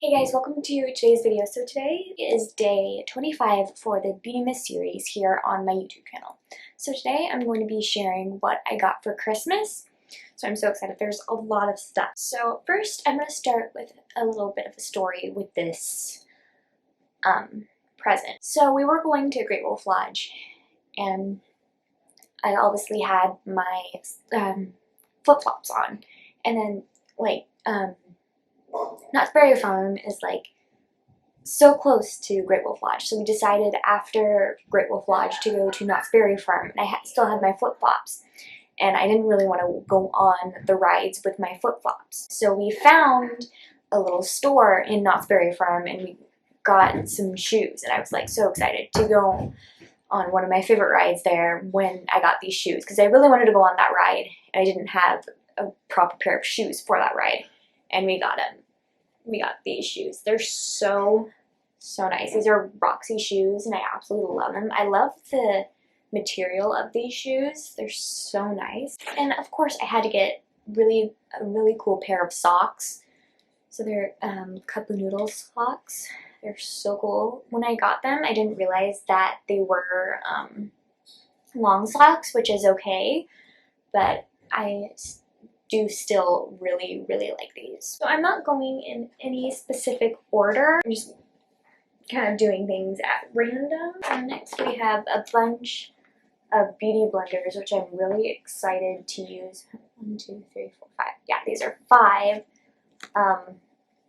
Hey guys, welcome to today's video. So today is day 25 for the Beautymas series here on my YouTube channel. So today I'm going to be sharing what I got for Christmas. So I'm so excited. There's a lot of stuff. So first I'm going to start with a little bit of a story with this present. So we were going to Great Wolf Lodge and I obviously had my flip-flops on. And then Knott's Berry Farm is so close to Great Wolf Lodge, so we decided after Great Wolf Lodge to go to Knott's Berry Farm, and I still had my flip-flops, and I didn't really want to go on the rides with my flip-flops. So we found a little store in Knott's Berry Farm, and we got some shoes, and I was so excited to go on one of my favorite rides there when I got these shoes, because I really wanted to go on that ride, and I didn't have a proper pair of shoes for that ride. And we got them. We got these shoes. They're so nice. These are Roxy shoes, and I absolutely love them. I love the material of these shoes. They're so nice. And of course, I had to get a really cool pair of socks. So they're Cup of Noodles socks. They're so cool. When I got them, I didn't realize that they were long socks, which is okay, but I do still really like these. So I'm not going in any specific order. I'm just kind of doing things at random. And next we have a bunch of beauty blenders, which I'm really excited to use. 1, 2, 3, 4, 5. Yeah, these are 5. I'm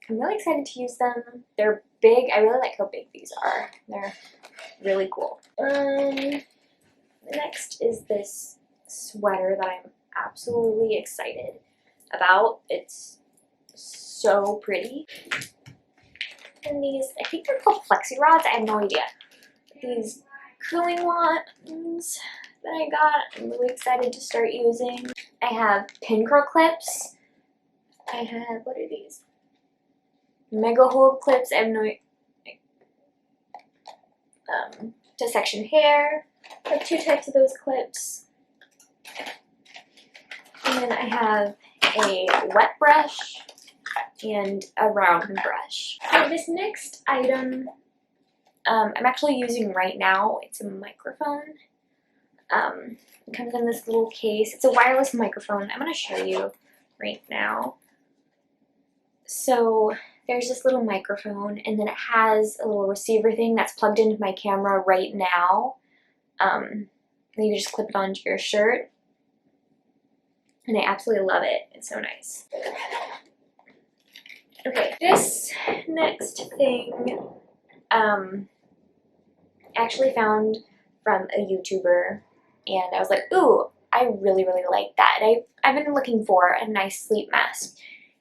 really excited to use them. They're big. I really like how big these are. They're really cool. Next is this sweater that I'm absolutely excited about. It's so pretty. And these, I think they're called flexi rods. I have no idea. These curling wands that I got, I'm really excited to start using. I have pin curl clips. I have, what are these? Mega hold clips. I have no to section hair. I have 2 types of those clips. And then I have a wet brush and a round brush. So this next item I'm actually using right now. It's a microphone. It comes in this little case. It's a wireless microphone. I'm going to show you right now. So there's this little microphone, and then it has a little receiver thing that's plugged into my camera right now. And you just clip it onto your shirt. And I absolutely love it. It's so nice. Okay, this next thing I actually found from a YouTuber, and I was like, ooh, I really like that. And I've been looking for a nice sleep mask,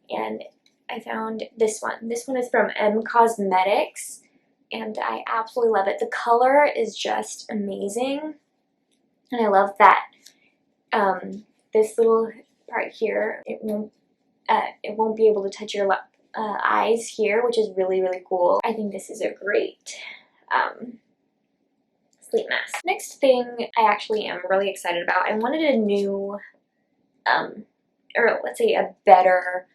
and I found this one. This one is from M Cosmetics, and I absolutely love it. The color is just amazing, and I love that this little part here, it won't be able to touch your eyes here, which is really cool. I think this is a great sleep mask. Next thing I actually am really excited about. I wanted a new, or let's say a better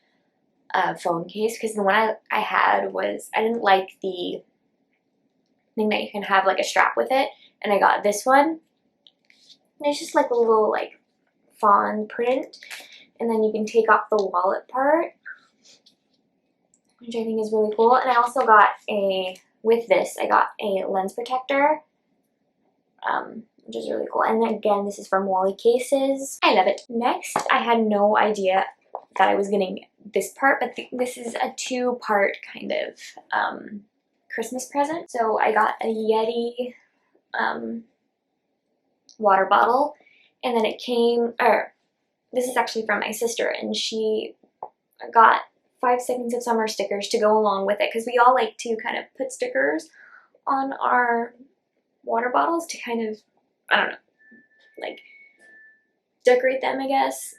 phone case, because the one I had was, I didn't like the thing that you can have a strap with it, and I got this one. And it's just a little fawn print, and then you can take off the wallet part, which I think is really cool. And I also got with this, I got a lens protector, which is really cool. And then again, this is from Wally Cases. I love it. Next, I had no idea that I was getting this part, but this is a 2-part kind of Christmas present. So I got a Yeti water bottle, and then it came, this is actually from my sister, and she got 5 Seconds of Summer stickers to go along with it, because we all like to kind of put stickers on our water bottles to kind of, I don't know, decorate them, I guess.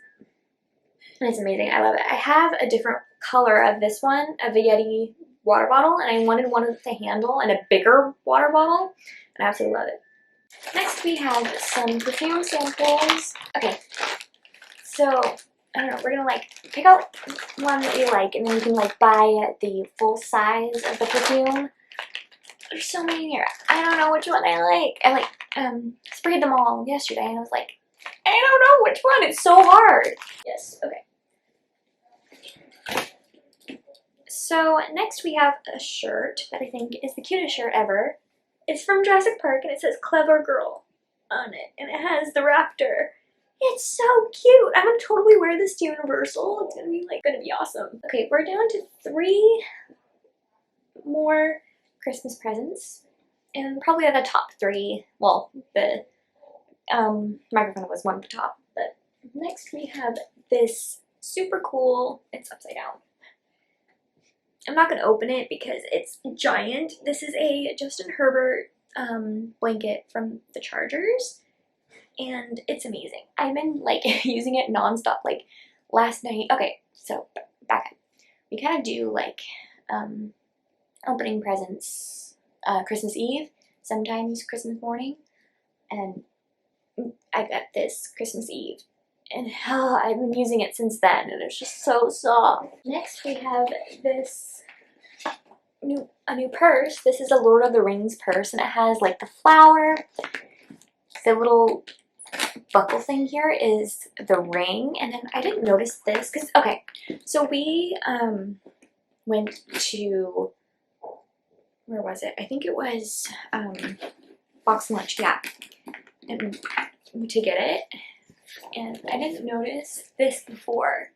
And it's amazing. I love it. I have a different color of this one, of a Yeti water bottle, and I wanted one with the handle and a bigger water bottle, and I absolutely love it. Next we have some perfume samples. Okay, so I don't know, we're gonna like pick out one that you like, and then you can like buy the full size of the perfume. There's so many here. I don't know which one I like. I like sprayed them all yesterday, and I was like, I don't know which one. It's so hard. Yes. Okay. So next we have a shirt that I think is the cutest shirt ever. It's from Jurassic Park, and it says "Clever Girl" on it, and it has the raptor. It's so cute. I'm gonna totally wear this to Universal. It's gonna be awesome. Okay, we're down to 3 more Christmas presents, and probably the top 3. Well, the microphone was one at the top, but next we have this super cool. It's upside down. I'm not gonna open it because it's giant. This is a Justin Herbert blanket from the Chargers, and it's amazing. I've been like using it nonstop. Like last night. Okay, so back up. We kind of do like opening presents Christmas Eve, sometimes Christmas morning, and I got this Christmas Eve, and I've been using it since then, and it's just so soft. Next we have this a new purse. This is a Lord of the Rings purse, and it has like the flower. The little buckle thing here is the ring, and then I didn't notice this because okay, so we went to, where was it? I think it was Box Lunch, yeah, and to get it, and I didn't notice this before.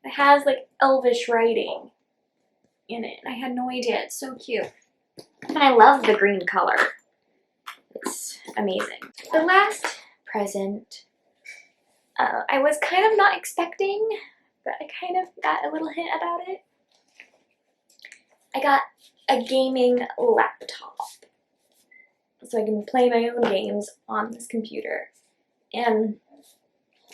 It has like Elvish writing in it, and I had no idea. It's so cute, and I love the green color. It's amazing. The last present, I was kind of not expecting, but I kind of got a little hint about it. I got a gaming laptop, so I can play my own games on this computer, and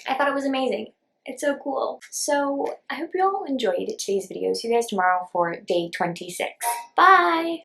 I thought it was amazing. It's so cool. So I hope you all enjoyed today's video. See you guys tomorrow for day 26. Bye!